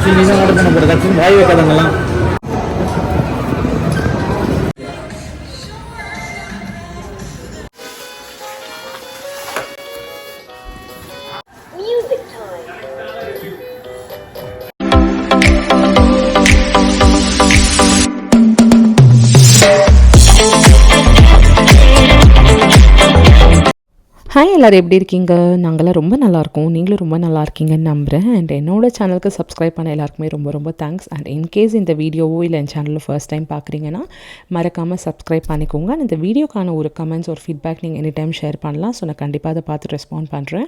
நீ தான் ஆர்டர் பண்ண போகிற வாய் வைக்காதவங்கலாம். ஹாய் எல்லோரும் எப்படி இருக்கீங்க? நாங்களாம் ரொம்ப நல்லாயிருக்கோம். நீங்களும் ரொம்ப நல்லா இருக்கீங்கன்னு நம்புகிறேன். அண்ட் என்னோட சேனலுக்கு சப்ஸ்கிரைப் பண்ண எல்லாருக்குமே ரொம்ப ரொம்ப தேங்க்ஸ். அண்ட் இன்கேஸ் இந்த வீடியோவோ இல்லை என் சேனலில் ஃபர்ஸ்ட் டைம் பார்க்குறீங்கன்னா மறக்காமல் சப்ஸ்கிரைப் பண்ணிக்கோங்க. அண்ட் இந்த வீடியோக்கான ஒரு கமெண்ட்ஸ் ஒரு ஃபீட்பேக் நீங்கள் எனி டைம் ஷேர் பண்ணலாம். ஸோ நான் கண்டிப்பாக அதை பார்த்து ரெஸ்பாண்ட் பண்ணுறேன்.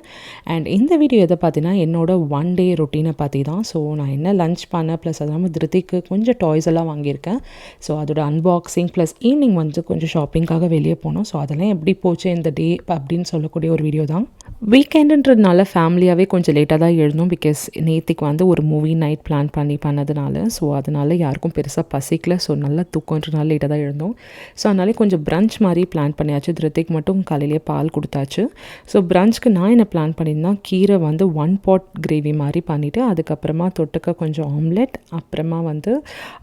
அண்ட் இந்த வீடியோ எதை பார்த்தீங்கன்னா என்னோட ஒன் டே ரொட்டீனை பற்றி தான். ஸோ நான் என்ன லஞ்ச் பண்ணேன் ப்ளஸ் அது இல்லாமல் திருத்திக்கு கொஞ்சம் டாய்ஸ் எல்லாம் வாங்கியிருக்கேன். ஸோ அதோட அன்பாக்சிங் ப்ளஸ் ஈவினிங் வந்து கொஞ்சம் ஷாப்பிங்காக வெளியே போனோம். ஸோ அதெல்லாம் எப்படி போச்சு இந்த டே அப்படின்னு சொல்லக்கூடிய ஒரு வீடியோ தான். வீக்கெண்டுன்றதுனால ஃபேமிலியாகவே கொஞ்சம் லேட்டாக தான் எழுந்தோம். பிகாஸ் நேற்றுக்கு வந்து ஒரு மூவி நைட் பிளான் பண்ணதுனால ஸோ அதனால் யாருக்கும் பெருசாக பசிக்கல. ஸோ நல்லா தூக்கன்றனால லேட்டாக தான் எழுந்தோம். ஸோ அதனாலே கொஞ்சம் பிரஞ்ச் மாதிரி பிளான் பண்ணியாச்சு. திருத்திக்கு மட்டும் காலையிலேயே பால் கொடுத்தாச்சு. ஸோ பிரஞ்சுக்கு நான் என்ன பிளான் பண்ணியிருந்தேன், கீரை வந்து 1 pot கிரேவி மாதிரி பண்ணிவிட்டு அதுக்கப்புறமா தொட்டுக்க கொஞ்சம் ஆம்லெட், அப்புறமா வந்து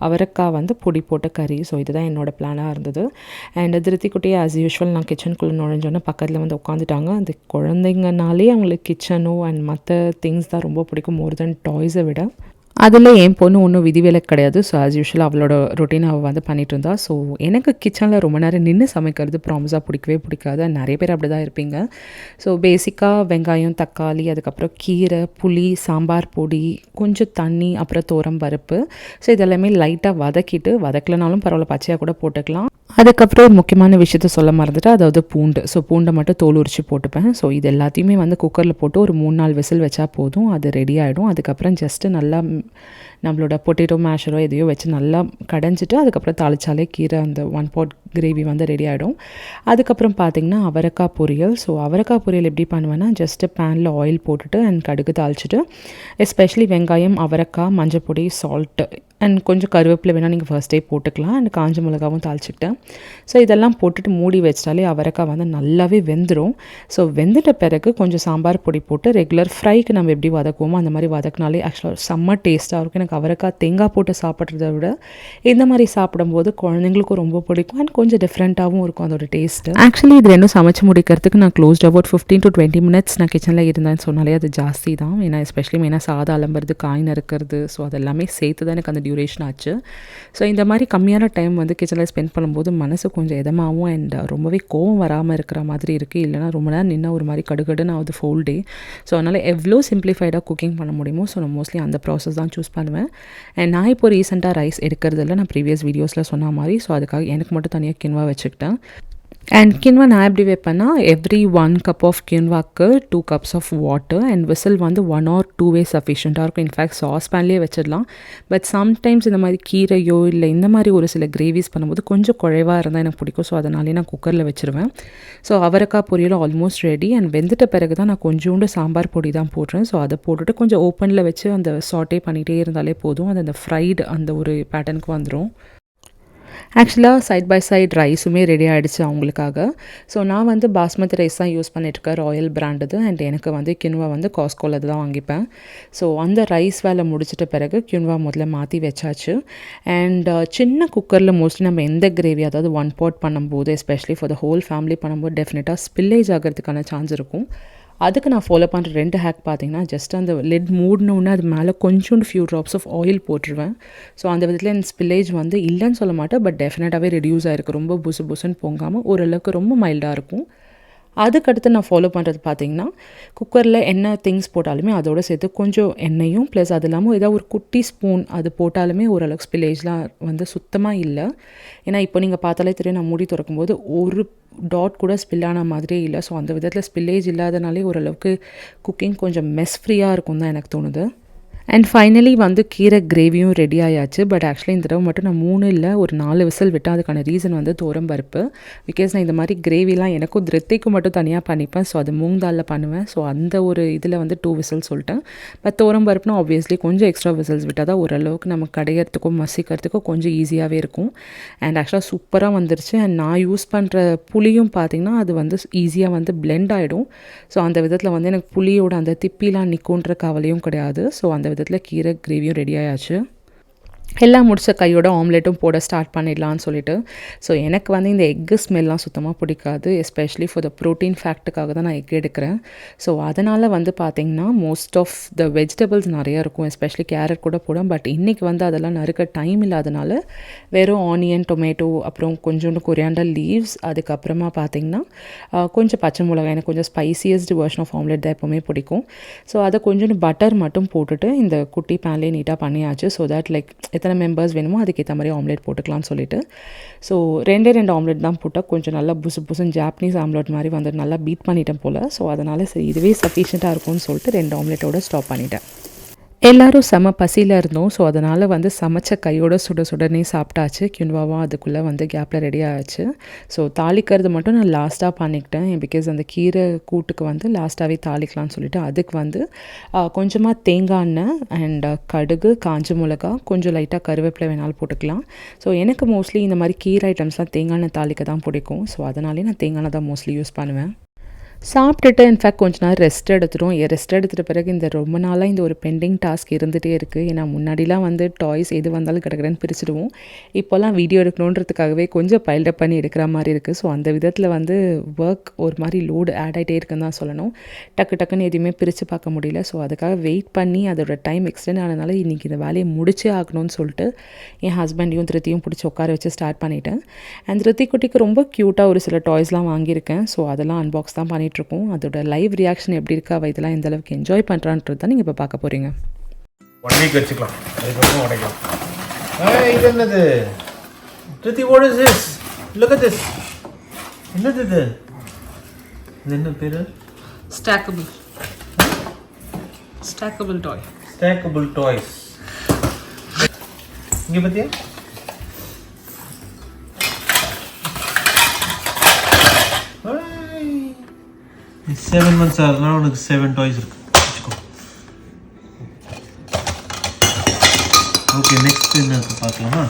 அவரைக்காய் வந்து பொடி போட்ட கறி. ஸோ இதுதான் என்னோடய பிளானாக இருந்தது. அண்ட் திருத்திக்குட்டியே ஆஸ் யூஷுவல் நான் கிச்சனுக்குள்ளே நுழைஞ்சோன்னே பக்கத்தில் வந்து உட்காந்துட்டாங்க. அந்த குழந்தைங்கனாலே அவங்களுக்கு கிச்சனோ அண்ட் மற்ற திங்ஸ் தான் ரொம்ப பிடிக்கும் மோர் தென் டாய்ஸை விட. அதில் என் பொண்ணு ஒன்றும் விதிவிலக்கு கிடையாது. ஸோ ஆஸ் யூஷுவல் அவளோட ரொட்டீன் அவள் வந்து பண்ணிகிட்டு இருந்தா. ஸோ எனக்கு கிச்சனில் ரொம்ப நேரம் நின்று சமைக்கிறது ப்ராமிஸாக பிடிக்கவே பிடிக்காது. நிறைய பேர் அப்படி தான் இருப்பீங்க. ஸோ பேசிக்காக வெங்காயம், தக்காளி, அதுக்கப்புறம் கீரை, புளி, சாம்பார் பொடி, கொஞ்சம் தண்ணி, அப்புறம் தோரம் பருப்பு. ஸோ இதெல்லாமே லைட்டாக வதக்கலனாலும் பரவாயில்ல, பச்சையாக கூட போட்டுக்கலாம். அதுக்கப்புறம் ஒரு முக்கியமான விஷயத்த சொல்ல மறந்துட்டு, அதாவது பூண்டு. ஸோ பூண்டை மட்டும் தோல் உரிச்சு போட்டுப்பேன். ஸோ இது எல்லாத்தையுமே வந்து குக்கரில் போட்டு ஒரு 3-4 விசில் வச்சா போதும், அது ரெடி ஆகிடும். அதுக்கப்புறம் ஜஸ்ட்டு நல்லா நம்மளோட பொட்டேட்டோ மேஷரோ எதையோ வச்சு நல்லா கடைஞ்சிட்டு அதுக்கப்புறம் தாளிச்சாலே கீரை அந்த 1 pot கிரேவி வந்து ரெடி ஆகிடும். அதுக்கப்புறம் பார்த்திங்கன்னா அவரைக்காய் பொரியல். ஸோ அவரைக்காய் பொரியல் எப்படி பண்ணுவேன்னா, ஜஸ்ட்டு பேனில் ஆயில் போட்டுட்டு அண்ட் கடுகு தாளிச்சிட்டு எஸ்பெஷலி வெங்காயம், அவரைக்காய், மஞ்சள் பொடி, சால்ட்டு அண்ட் கொஞ்சம் கருவேப்பிலை வேணால் நீங்கள் ஃபர்ஸ்ட்டே போட்டுக்கலாம். அண்ட் காஞ்ச மிளகாவும் தாளிச்சிக்கிட்டேன். ஸோ இதெல்லாம் போட்டுட்டு மூடி வச்சிட்டாலே அவரைக்காய் வந்து நல்லாவே வெந்துடும். ஸோ வெந்துட்ட பிறகு கொஞ்சம் சாம்பார் பொடி போட்டு ரெகுலர் ஃப்ரைக்கு நம்ம எப்படி வதக்குவோமோ அந்த மாதிரி வதக்கினாலே ஆக்சுவலாக செம்ம டேஸ்ட்டாக இருக்கும். எனக்கு அவரைக்காய் தேங்காய் போட்டு சாப்பிட்றத விட இந்த மாதிரி சாப்பிடும்போது குழந்தைங்களுக்கும் ரொம்ப பிடிக்கும் அண்ட் கொஞ்சம் டிஃப்ரெண்ட்டாகவும் இருக்கும் அதோட டேஸ்ட்டு. ஆக்சுவலி இது ரெண்டும் சமைச்சு முடிக்கிறதுக்கு நான் க்ளோஸ்ட் அபவுட் 15 to 20 minutes நான் கிச்சனில் இருந்தேன்னு சொன்னாலே அது ஜாஸ்தி தான். ஏன்னா எஸ்பெஷலி மெயினாக சாதம் அலம்புறது, காய் நறுக்கிறது, ஸோ அதெல்லாமே சேர்த்து தான் எனக்கு அந்த டியூரேஷன் ஆச்சு. ஸோ இந்த மாதிரி கம்மியான டைம் வந்து கிச்சனில் ஸ்பெண்ட் பண்ணும்போது மனசு கொஞ்சம் இதமாகவும் அண்ட் ரொம்பவே கோவம் வராமல் இருக்கிற மாதிரி இருக்குது. இல்லைனா ரொம்ப நேரம் நின்று ஒரு மாதிரி கடுகடுன்னு ஆகுது ஃபுல் டே. ஸோ அதனால் எவ்வளோ சிம்பிளிஃபைடாக குக்கிங் பண்ண முடியுமோ ஸோ நான் மோஸ்ட்லி அந்த ப்ராசஸ் தான் சூஸ் பண்ணுவேன். அண்ட் நான் இப்போ ரீசெண்டாக ரைஸ் எடுக்கிறதில்ல, நான் ப்ரீவியஸ் வீடியோஸில் சொன்ன மாதிரி. ஸோ அதுக்காக எனக்கு மட்டும் தனியாக கின்வா வச்சுக்கிட்டேன். அண்ட் கின்வா நான் எப்படி வைப்பேன்னா, எவ்ரி 1 cup ஆஃப் கின்வாக்கு 2 cups of water and whistle வந்து 1 or 2 சஃபிஷியண்ட்டாக இருக்கும். இன்ஃபேக்ட் சாஸ் பேன்லேயே வச்சிடலாம். பட் சம்டைம்ஸ் இந்த மாதிரி கீரையோ இல்லை இந்த மாதிரி ஒரு சில கிரேவிஸ் பண்ணும்போது கொஞ்சம் குழைவாக இருந்தால் எனக்கு பிடிக்கும். ஸோ அதனாலே நான் குக்கரில் வச்சுருவேன். ஸோ அவரைக்காய் பொரியலும் ஆல்மோஸ்ட் ரெடி. அண்ட் வெந்துட்ட பிறகு தான் நான் கொஞ்சோண்டு சாம்பார் பொடி தான் போடுறேன். ஸோ அதை போட்டுட்டு கொஞ்சம் ஓப்பனில் வச்சு அந்த சாட்டே பண்ணிகிட்டே இருந்தாலே போதும். அது அந்த ஃப்ரைடு அந்த ஒரு பேட்டர்னுக்கு வந்துடும். ஆக்சுவலாக சைட் பை சைட் ரைஸுமே ரெடி ஆகிடுச்சு அவங்களுக்காக. ஸோ நான் வந்து பாஸ்மதி ரைஸ் தான் யூஸ் பண்ணிட்டுருக்கேன், ராயல் பிராண்டுது. அண்ட் எனக்கு வந்து கின்வா வந்து காஸ்கோவில் தான் வாங்கிப்பேன். ஸோ அந்த ரைஸ் வேலை முடிச்சிட்ட பிறகு கின்வா முதல்ல மாற்றி வச்சாச்சு. அண்ட் சின்ன குக்கரில் மோஸ்ட்லி நம்ம எந்த கிரேவி அதாவது 1 pot பண்ணும்போது especially for the whole family பண்ணும்போது டெஃபினட்டாக ஸ்பில்லேஜ் ஆகிறதுக்கான சான்ஸ் இருக்கும். அதுக்கு நான் ஃபாலோ பண்ணுற 2 ஹேக் பார்த்தீங்கன்னா, ஜஸ்ட் அந்த லிட் மூடினோடனே அது மேலே கொஞ்சோண்டு ஃபியூ ட்ராப்ஸ் ஆஃப் ஆயில் போட்டுருவேன். ஸோ அந்த விதத்தில் என் ஸ்பில்லேஜ் வந்து இல்லைன்னு சொல்ல மாட்டேன், பட் டெஃபினட்டாகவே ரெடியூஸ் ஆகிருக்கு. ரொம்ப புசுன்னு பொங்காமல் ஓரளவுக்கு ரொம்ப மைல்டாக இருக்கும். அதுக்கடுத்து நான் ஃபாலோ பண்ணுறது பார்த்திங்கன்னா, குக்கரில் என்ன திங்ஸ் போட்டாலுமே அதோடு சேர்த்து கொஞ்சம் எண்ணெயும் ப்ளஸ் அது இல்லாமல் ஏதாவது ஒரு குட்டி ஸ்பூன் அது போட்டாலுமே ஓரளவுக்கு ஸ்பில்லேஜ்லாம் வந்து சுத்தமாக இல்லை. ஏன்னா இப்போ நீங்கள் பார்த்தாலே தெரியும், நான் மூடி திறக்கும்போது ஒரு டாட் கூட ஸ்பில் ஆன மாதிரியே இல்லை. ஸோ அந்த விதத்தில் ஸ்பில்லேஜ் இல்லாதனாலே ஓரளவுக்கு குக்கிங் கொஞ்சம் மெஸ் ஃப்ரீயாக இருக்கும் தான் எனக்கு தோணுது. அண்ட் ஃபைனலி வந்து கீரை கிரேவியும் ரெடி ஆயாச்சு. பட் ஆக்சுவலி இந்த தடவை மட்டும் நான் 3 இல்லை ஒரு 4 விசில் விட்டேன். அதுக்கான ரீசன் வந்து தோரம் பருப்பு. பிகாஸ் நான் இந்த மாதிரி கிரேவிலாம் எனக்கும் திருத்திக்கும் மட்டும் தனியாக பண்ணிப்பேன். ஸோ அது மூங் தாலில் பண்ணுவேன். ஸோ அந்த ஒரு இதில் வந்து 2 விசில் சொல்லிட்டேன். பட் தோரம் பருப்புனா ஆப்வியஸ்லி கொஞ்சம் எக்ஸ்ட்ரா விசில்ஸ் விட்டால் தான் ஓரளவுக்கு நம்ம கடையிறதுக்கும் மசிக்கிறதுக்கும் கொஞ்சம் ஈஸியாகவே இருக்கும். அண்ட் ஆக்சுவலாக சூப்பராக வந்துருச்சு. அண்ட் நான் யூஸ் பண்ணுற புளியும் பார்த்திங்கன்னா அது வந்து ஈஸியாக வந்து பிளெண்ட் ஆகிடும். ஸோ அந்த விதத்தில் வந்து எனக்கு புளியோட அந்த திப்பிலாம் நிற்குன்ற கவலையும் கிடையாது. ஸோ அந்த விதத்தில் கீரை கிரேவியும் ரெடி ஆயாச்சு. எல்லாம் முடிச்ச கையோட ஆம்லெட்டும் போட ஸ்டார்ட் பண்ணிடலான்னு சொல்லிட்டு. ஸோ எனக்கு வந்து இந்த எக்கு ஸ்மெல்லாம் சுத்தமாக பிடிக்காது. எஸ்பெஷலி ஃபார் த ப்ரோட்டீன் ஃபேக்ட்டுக்காக தான் நான் எக் எடுக்கிறேன். ஸோ அதனால் வந்து பார்த்திங்கன்னா மோஸ்ட் ஆஃப் த வெஜிடபிள்ஸ் நிறையா இருக்கும், எஸ்பெஷலி கேரட் கூட போடும். பட் இன்றைக்கி வந்து அதெல்லாம் நறுக்க டைம் இல்லாதனால வெறும் ஆனியன், டொமேட்டோ, அப்புறம் கொஞ்சோண்டு கொரியாண்டர் லீவ்ஸ், அதுக்கப்புறமா பார்த்திங்கன்னா கொஞ்சம் பச்சை மிளகாய், எனக்கு கொஞ்சம் ஸ்பைசியஸ்ட் வெர்ஷன் ஆஃப் ஆம்லெட் தான் எப்போவுமே பிடிக்கும். ஸோ அதை கொஞ்சோண்டு பட்டர் மட்டும் போட்டுட்டு இந்த குட்டி பேன்லேயே நீட்டாக பண்ணியாச்சு. ஸோ தட் லைக் எத்தனை மெம்பர்ஸ் வேணுமோ அதுக்கேற்ற மாதிரி ஆம்லெட் போட்டுக்கலாம்னு சொல்லிட்டு. ஸோ 2 ஆம்லெட் தான் போட்டால் கொஞ்சம் நல்லா புசுன்னு ஜாப்பனீஸ் ஆம்லெட் மாதிரி வந்து நல்லா பீட் பண்ணிட்டேன் போல். ஸோ அதனால் சரி இதுவே சஃபிஷியண்ட்டாக இருக்கும்னு சொல்லிட்டு 2 ஆம்லெட்டோடு ஸ்டாப் பண்ணிட்டேன். எல்லோரும் செம பசியில் இருந்தோம். ஸோ அதனால் வந்து சமைச்ச கையோட சுடனே சாப்பிட்டாச்சு. கியூன்வாவும் அதுக்குள்ளே வந்து கேப்பில் ரெடி ஆகிடுச்சு. ஸோ தாளிக்கிறது மட்டும் நான் லாஸ்ட்டாக பண்ணிக்கிட்டேன். பிகாஸ் அந்த கீரை கூட்டுக்கு வந்து லாஸ்ட்டாகவே தாளிக்கலாம்னு சொல்லிட்டு அதுக்கு வந்து கொஞ்சமாக தேங்காய் எண்ணெய் அண்ட் கடுகு, காஞ்ச மிளகா, கொஞ்சம் லைட்டாக கருவேப்பிலை வேணாலும் போட்டுக்கலாம். ஸோ எனக்கு மோஸ்ட்லி இந்த மாதிரி கீரை ஐட்டம்ஸ்லாம் தேங்காய் எண்ணெய் தாளிக்க தான் பிடிக்கும். ஸோ அதனாலே நான் தேங்காய் எண்ணெய் தான் மோஸ்ட்லி யூஸ் பண்ணுவேன். சாப்பிட்டுட்டு இன்ஃபேக்ட் கொஞ்ச நேரம் ரெஸ்ட் எடுத்துகிட்ட பிறகு இந்த ரொம்ப நாளாக இந்த ஒரு பெண்டிங் டாஸ்க் இருந்துகிட்டே இருக்குது. ஏன்னா முன்னாடிலாம் வந்து டாய்ஸ் எது வந்தாலும் கிடக்கிறேன்னு பிரிச்சுடுவோம். இப்போல்லாம் வீடியோ எடுக்கணுன்றதுக்காகவே கொஞ்சம் பைல்டப் பண்ணி எடுக்கிற மாதிரி இருக்குது. ஸோ அந்த விதத்தில் வந்து ஒர்க் ஒரு மாதிரி லோடு ஆட் ஆகிட்டே இருக்குன்னு தான் சொல்லணும். டக்குன்னு எதுவுமே பிரித்து பார்க்க முடியல. ஸோ அதுக்காக வெயிட் பண்ணி அதோட டைம் எக்ஸ்டெண்ட் ஆனதுனால இன்றைக்கி இந்த வேலையை முடிச்சே ஆகணும்னு சொல்லிட்டு என் ஹஸ்பண்டையும் திருத்தியும் பிடிச்சி உட்கார வச்சு ஸ்டார்ட் பண்ணிட்டேன். அண்ட் திருத்தி குட்டிக்கு ரொம்ப க்யூட்டாக ஒரு சில டாய்ஸ்லாம் வாங்கியிருக்கேன். ஸோ அதெல்லாம் அன்பாக்ஸ் தான் பண்ணிட்டு இருக்கும். அதோட லைவ் ரியாக்ஷன் எப்படி இருக்கா, இதெல்லாம் எந்த அளவுக்கு என்ஜாய் பண்ணுறான்றது தான் நீங்கள் இப்போ பார்க்க போகிறீங்க. 1 வீக் வச்சுக்கலாம், அதுக்கப்புறம் உடைக்கலாம். இது என்னது Rithi? What is this? Look at this. என்னது இது? இது என்ன பேரு? Stackable toy. Stackable toys. இங்கே பார்த்தியா? 7 months ஆகுதுனால உனக்கு 7 டாய்ஸ் இருக்கு. ஓகே, நெக்ஸ்ட் என்ன இருக்கு பார்க்கலாமா?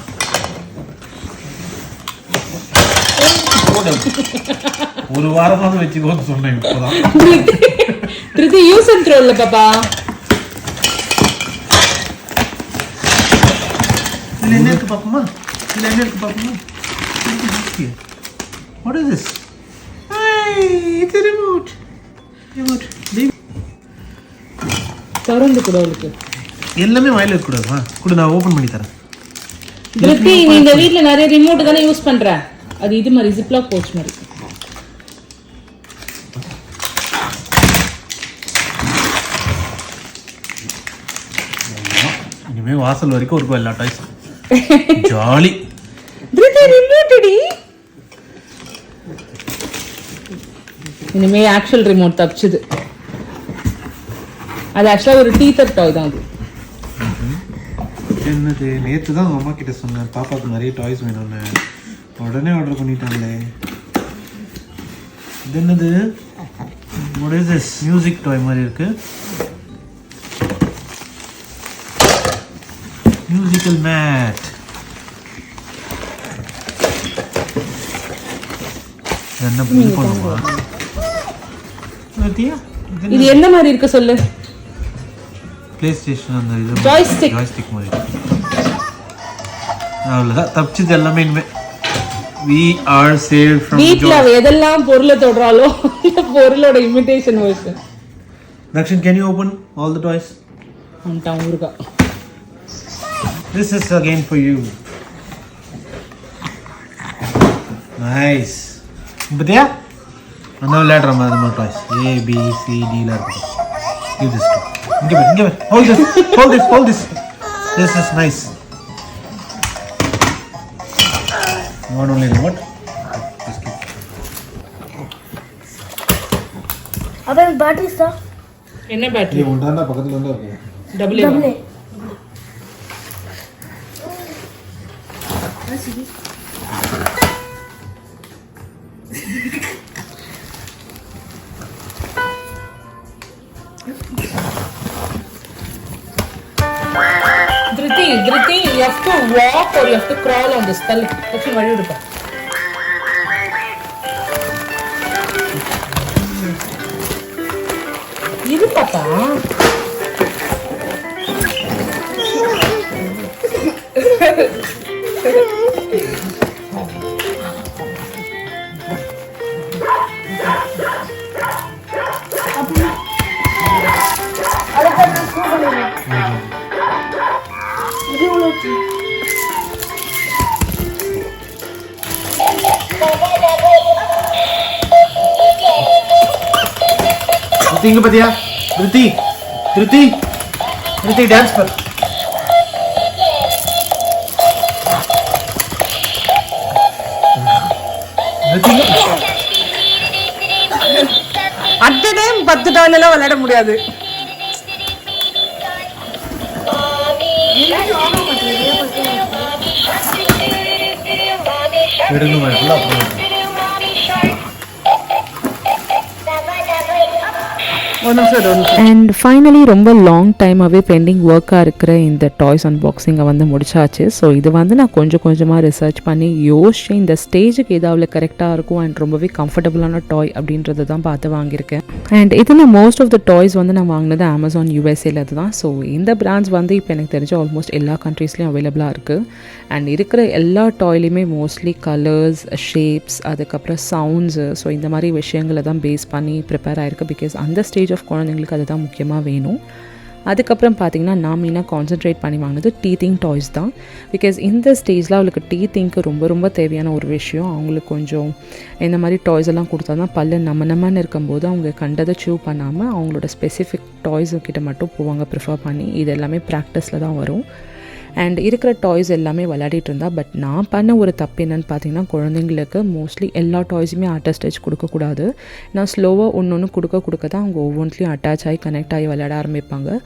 ஒரு வாரமாக வச்சுக்கோன்னு சொன்னேன். இப்போதான் திருத்தி யூஸ் அண்ட் த்ரோ இல்ல பாப்பா. இதுல என்ன இருக்கு பாப்போமா? What is this? Hey, it's a remote. திறந்து கூட இருக்கு. எல்லாமே வாயில இருக்க கூடாதுமா? கூட நான் ஓபன் பண்ணி தரேன். திருத்தி நீ இந்த வீட்ல நிறைய ரிமோட் தானே யூஸ் பண்ற. அது இது மாதிரி ஜிப்லாக் பவுச் மாதிரி. இனிமே வாசல் வரைக்கும் இருக்கும் எல்லா டாய்ஸ். ஜாலி. திருத்தி ரிமோட் டி. இனிமே ஆக்சுவல் ரிமோட் தப்பிச்சுது. அது ஆக்சுவலாக ஒரு டீத்தர் டாய் தான். அது என்னது? நேற்று தான் அம்மா கிட்ட சொன்னேன் பாப்பாவுக்கு நிறைய டாய்ஸ் வேணும்னு. உடனே ஆர்டர் பண்ணிட்டாங்களே. இது என்னது? what is this? Music toy மாதிரி இருக்கு. Musical mat. என்ன பண்ணுவா? இது என்ன மாதிரி இருக்கு சொல்லு? ப்ளே ஸ்டேஷன் அந்த இது ஜாய்ஸ்டிக் மாதிரி. அவ்வளோதான், தப்பிச்சது எல்லாமே. இனிமே we are saved from வீட்ல எதெல்லாம் பொருளை தொடுறாலோ இந்த பொருளோட imitation version. Dakshin, can you open all the toys? ஊருக்கா. This is again for you. Nice. Batia? Now let Rama the more toys. A, B, C, D. Give this to. Give it. Hold this. This is nice. You want only remote? Just keep. Abang battery sir. என்ன battery? ये उल्टा ना पकड़ लेंगे okay. Double A. Driti, you have to walk or you have to crawl on this. Tell, actually, what do you do? இது பாப்பா. இங்க பாத்தியா திருத்தி திருத்தி திருத்தி டான்ஸ் பண்ணு. அட் a டைம் 10 டால் எல்லாம் விளையாட முடியாது. எடுங்க மாட்டல அப்புறம். அண்ட் ஃபைனலி ரொம்ப லாங் டைமாகவே பெண்டிங் ஒர்க்காக இருக்கிற இந்த டாய்ஸ் அன்பாக்சிங்கை வந்து முடிச்சாச்சு. ஸோ இது வந்து நான் கொஞ்சம் கொஞ்சமாக ரிசர்ச் பண்ணி யோசிச்சு இந்த ஸ்டேஜுக்கு ஏதாவது கரெக்டாக இருக்கும் அண்ட் ரொம்பவே கம்ஃபர்டபுளான டாய் அப்படின்றத தான் பார்த்து வாங்கியிருக்கேன். அண்ட் இதில் மோஸ்ட் ஆஃப் த டாய்ஸ் வந்து நான் வாங்கினது அமேசான் யூஎஸ்ஏல தான். ஸோ இந்த பிராண்ட்ஸ் வந்து இப்போ எனக்கு தெரிஞ்ச ஆல்மோஸ்ட் எல்லா கண்ட்ரீஸ்லேயும் அவைலபிளாக இருக்குது. அண்ட் இருக்கிற எல்லா டாய்லையுமே மோஸ்ட்லி கலர்ஸ், ஷேப்ஸ், அதுக்கப்புறம் சவுண்ட்ஸு, ஸோ இந்த மாதிரி விஷயங்களை தான் பேஸ் பண்ணி ப்ரிப்பேர் ஆகிருக்கு. பிகாஸ் அந்த ஸ்டேஜ் ஆஃப் குழந்தைங்களுக்கு அதுதான் முக்கியமாக வேணும். அதுக்கப்புறம் பார்த்திங்கன்னா நான் மெயினாக கான்சென்ட்ரேட் பண்ணி வாங்கினது டீத்திங் டாய்ஸ் தான். பிகாஸ் இந்த ஸ்டேஜில் அவளுக்கு டீத்திங்க்கு ரொம்ப ரொம்ப தேவையான ஒரு விஷயம். அவங்களுக்கு கொஞ்சம் இந்த மாதிரி டாய்ஸ் எல்லாம் கொடுத்தா தான் பல்லு நம்மன்னு இருக்கும்போது அவங்க கண்டதை சூ பண்ணாமல் அவங்களோட ஸ்பெசிஃபிக் டாய்ஸ் கிட்ட மட்டும் போவாங்க ப்ரிஃபர் பண்ணி. இது எல்லாமே ப்ராக்டிஸில் தான் வரும். அண்ட் இருக்கிற டாய்ஸ் எல்லாமே விளையாடிட்டு இருந்தா. பட் நான் பண்ண ஒரு தப்பு என்னென்னு பார்த்தீங்கன்னா, குழந்தைங்களுக்கு மோஸ்ட்லி எல்லா டாய்ஸுமே அட்டாச் கொடுக்கக்கூடாது. நான் ஸ்லோவாக ஒன்று கொடுக்க தான் அவங்க ஒவ்வொன்றிலையும் அட்டாச் ஆகி கனெக்ட் ஆகி விளையாட ஆரம்பிப்பாங்க.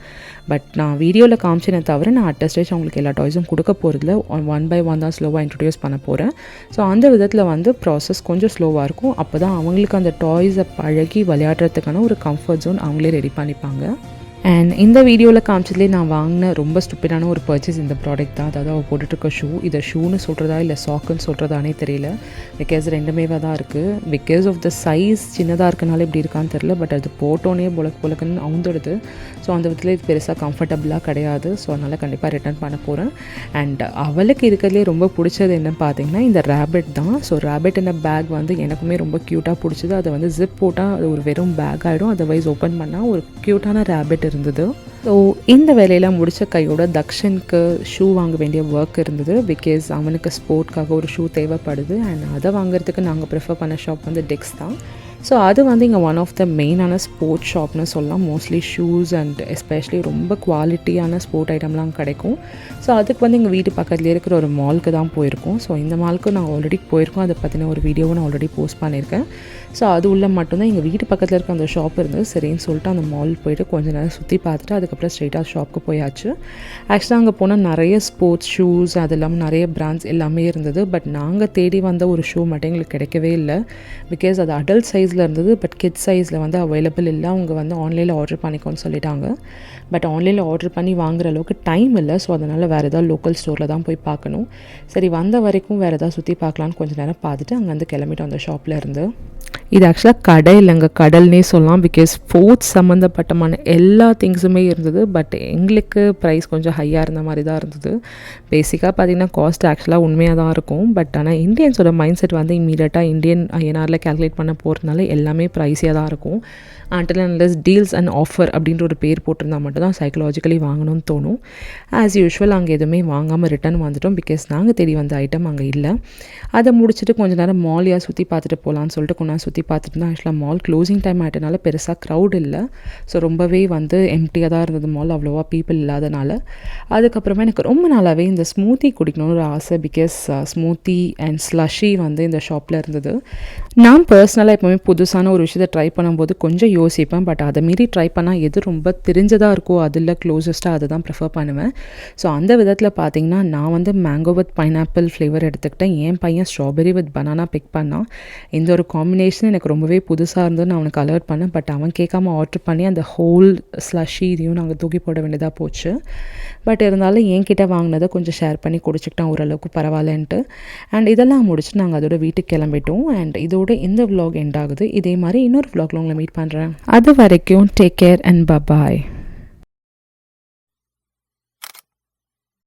பட் நான் வீடியோவில் காமிச்சினே தவிர நான் அட்டாச் அவங்களுக்கு எல்லா டாய்ஸும் கொடுக்க போகிறதுல 1 by 1 தான் ஸ்லோவாக இன்ட்ரடியூஸ் பண்ண போகிறேன். ஸோ அந்த விதத்தில் வந்து ப்ராசஸ் கொஞ்சம் ஸ்லோவாக இருக்கும். அப்போ தான் அவங்களுக்கு அந்த டாய்ஸை பழகி விளையாடுறதுக்கான ஒரு கம்ஃபர்ட் ஜோன் அவங்களே ரெடி பண்ணிப்பாங்க. அண்ட் இந்த வீடியோவில் காமிச்சதுலேயே நான் வாங்கின ரொம்ப ஸ்டூப்பிடான ஒரு பர்ச்சேஸ் இந்த ப்ராடக்ட் தான். அதாவது அவள் போட்டுட்ருக்க ஷூ. இதை ஷூன்னு சொல்கிறதா இல்லை சாக்குன்னு சொல்கிறதானே தெரியல. பிகாஸ் ரெண்டுமேவாக தான் இருக்குது. பிகாஸ் ஆஃப் த சைஸ் சின்னதாக இருக்கனால இப்படி இருக்கான்னு தெரியல. பட் அது போட்டோன்னே பொலக்குன்னு அவுந்துடுது. ஸோ அந்த விதத்தில் இது பெருசாக கம்ஃபர்டபுளாக கிடையாது. ஸோ அதனால் கண்டிப்பாக ரிட்டர்ன் பண்ண போகிறேன். அண்ட் அவளுக்கு இருக்கிறதுலே ரொம்ப பிடிச்சது என்னன்னு பார்த்தீங்கன்னா இந்த ரேபிட் தான். ஸோ ரேபிட் என்ன பேக் வந்து எனக்குமே ரொம்ப க்யூட்டாக பிடிச்சது. அதை வந்து ஜிப் போட்டால் அது ஒரு வெறும் பேக் ஆகிடும். அதர்வைஸ் ஓப்பன் பண்ணால் ஒரு க்யூட்டான ரேபிட் இருந்தது. ஸோ இந்த வேலையெல்லாம் முடித்த கையோட தக்ஷனுக்கு ஷூ வாங்க வேண்டிய ஒர்க் இருந்தது. பிகாஸ் அவனுக்கு ஸ்போர்ட்காக ஒரு ஷூ தேவைப்படுது. அண்ட் அதை வாங்குறதுக்கு நாங்கள் ப்ரிஃபர் பண்ண ஷாப் வந்து டெக்ஸ் தான். ஸோ அது வந்து இங்கே ஒன் ஆஃப் த மெயினான ஸ்போர்ட்ஸ் ஷாப்னு சொல்லலாம். மோஸ்ட்லி ஷூஸ் அண்ட் எஸ்பெஷலி ரொம்ப குவாலிட்டியான ஸ்போர்ட் ஐட்டம்லாம் கிடைக்கும். ஸோ அதுக்கு வந்து எங்கள் வீட்டு பக்கத்துலேயே இருக்கிற ஒரு மாலுக்கு தான் போயிருக்கோம். ஸோ இந்த மாலுக்கு நான் ஆல்ரெடி போயிருக்கோம். அதை பற்றின ஒரு வீடியோவை நான் ஆல்ரெடி போஸ்ட் பண்ணியிருக்கேன். ஸோ அது உள்ள மட்டும்தான் எங்கள் வீட்டு பக்கத்தில் இருக்க அந்த ஷாப் இருந்தது. சரின்னு சொல்லிட்டு அந்த மால் போய்ட்டு கொஞ்சம் நேரம் சுற்றி பார்த்துட்டு அதுக்கப்புறம் ஸ்ட்ரெயிட்டாக ஷாப்புக்கு போயாச்சு. ஆக்சுவலாக அங்கே போனால் நிறைய ஸ்போர்ட்ஸ் ஷூஸ் அது இல்லாமல் நிறைய பிராண்ட்ஸ் எல்லாமே இருந்தது. பட் நாங்கள் தேடி வந்த ஒரு ஷூ மட்டும் எங்களுக்கு கிடைக்கவே இல்லை. பிகாஸ் அது அடல்ட் சைஸில் இருந்தது. பட் கிட்ஸ் சைஸில் வந்து அவைலபிள் இல்லை. அவங்க வந்து ஆன்லைனில் ஆர்டர் பண்ணிக்கோன்னு சொல்லிட்டாங்க. பட் ஆன்லைனில் ஆர்டர் பண்ணி வாங்குற அளவுக்கு டைம் இல்லை. ஸோ அதனால் வேறு ஏதாவது லோக்கல் ஸ்டோரில் தான் போய் பார்க்கணும். சரி வந்த வரைக்கும் வேறு ஏதாவது சுற்றி பார்க்கலான்னு கொஞ்சம் நேரம் பார்த்துட்டு அங்கேருந்து கிளம்பிட்டோம் அந்த ஷாப்பில் இருந்து. இது ஆக்சுவலாக கடை இல்லைங்க, கடல்னே சொல்லலாம். பிகாஸ் ஸ்போர்ட்ஸ் சம்மந்தப்பட்டமான எல்லா திங்ஸுமே இருந்தது. பட் எங்களுக்கு ப்ரைஸ் கொஞ்சம் ஹையாக இருந்த மாதிரி தான் இருந்தது. பேசிக்காக பார்த்திங்கன்னா காஸ்ட் ஆக்சுவலாக உண்மையாக தான் இருக்கும். பட் ஆனால் இந்தியன்ஸோட மைண்ட் செட் வந்து இம்மீடியட்டாக இந்தியன் ஐஎன்ஆரில் கேல்குலேட் பண்ண போகிறதுனால எல்லாமே ப்ரைஸியாக தான் இருக்கும். Until unless deals and offer அப்படின்ற ஒரு பேர் போட்டிருந்தால் மட்டும் தான் சைக்கலாஜிக்கலி வாங்கணும்னு தோணும். ஆஸ் யூஷுவல் அங்கே எதுவுமே வாங்காமல் ரிட்டர்ன் வந்துட்டோம். பிகாஸ் நாங்கள் தேடி வந்த ஐட்டம் அங்கே இல்லை. அதை முடிச்சுட்டு கொஞ்சம் நேரம் மாலியாக சுற்றி பார்த்துட்டு போகலான்னு சொல்லிட்டு கொஞ்ச நேரம் சுற்றி பார்த்துட்டு தான். ஆக்சுவலாக மால் க்ளோசிங் டைம் ஆகிட்டனால பெருசாக க்ரௌட் இல்லை. ஸோ ரொம்பவே வந்து எம்டியாக தான் இருந்தது மால், அவ்வளோவா பீப்புள் இல்லாதனால. அதுக்கப்புறமா எனக்கு ரொம்ப நாளாகவே இந்த ஸ்மூத்தி குடிக்கணும்னு ஒரு ஆசை. பிகாஸ் ஸ்மூத்தி அண்ட் ஸ்லஷி வந்து இந்த ஷாப்பில் இருந்தது. நான் பர்சனலாக எப்போவுமே புதுசான ஒரு விஷயத்தை ட்ரை பண்ணும்போது கொஞ்சம் யோசிப்பேன். பட் அதை மீறி ட்ரை பண்ணால் எது ரொம்ப தெரிஞ்சதாக இருக்கோ அதில் க்ளோசஸ்ட்டாக அதை தான் ப்ரிஃபர் பண்ணுவேன். ஸோ அந்த விதத்தில் பார்த்திங்கன்னா நான் வந்து மேங்கோ வித் பைனாப்பிள் ஃப்ளேவர் எடுத்துக்கிட்டேன். என் பையன் ஸ்ட்ராபெரி வித் பனானா பிக் பண்ணான். இந்த ஒரு காம்பினேஷன் எனக்கு ரொம்பவே புதுசாக இருந்தது. நான் அவனுக்கு அலர்ட் பண்ணேன். பட் அவன் கேட்காம ஆர்டர் பண்ணி அந்த ஹோல் ஸ்லஷி இதையும் நாங்கள் தூக்கி போட வேண்டியதாக போச்சு. பட் இருந்தாலும் என்கிட்ட வாங்கினதை கொஞ்சம் ஷேர் பண்ணி குடிச்சிக்கிட்டேன், ஓரளவுக்கு பரவாயில்லன்ட்டு. அண்ட் இதெல்லாம் முடிச்சுட்டு நாங்கள் அதோட வீட்டுக்கு கிளம்பிட்டோம். அண்ட் இதோட இந்த vlog எண்ட் ஆகுது. இதே மாதிரி இன்னொரு vlogல உங்களை மீட் பண்ணுறேன். அது வரைக்கும் டேக் கேர் அண்ட் பபாய்.